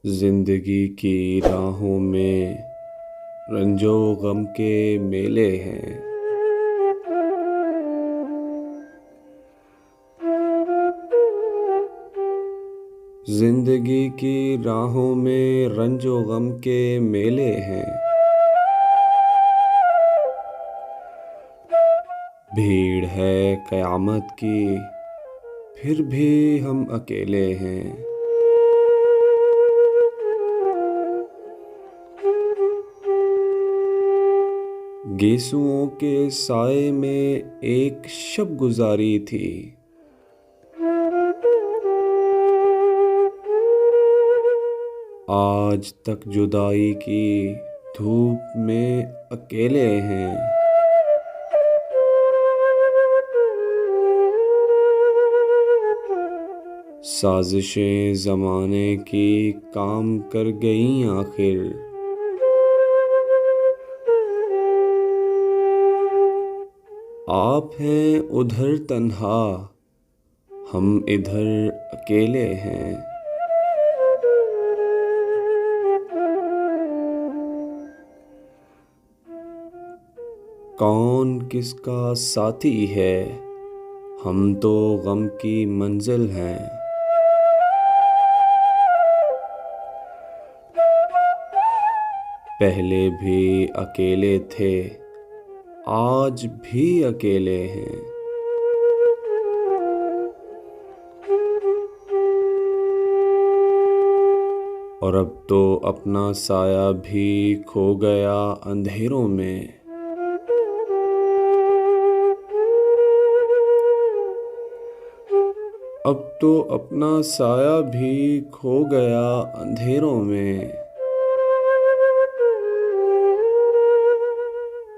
जिंदगी की राहों में रंजो गम के मेले हैं। जिंदगी की राहों में रंजो गम के मेले हैं। भीड़ है क़यामत की, फिर भी हम अकेले हैं। गेसुओं के साए में एक शब गुजारी थी। आज तक जुदाई की धूप में अकेले हैं। साजिशें ज़माने की काम कर गईं आखिर। आप हैं उधर तन्हा, हम इधर अकेले हैं। कौन किसका साथी है, हम तो गम की मंजिल हैं। पहले भी अकेले थे, आज भी अकेले हैं। और अब तो अपना साया भी खो गया अंधेरों में। अब तो अपना साया भी खो गया अंधेरों में।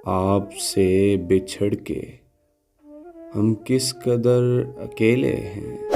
आपसे बिछड़ के हम किस कदर अकेले हैं।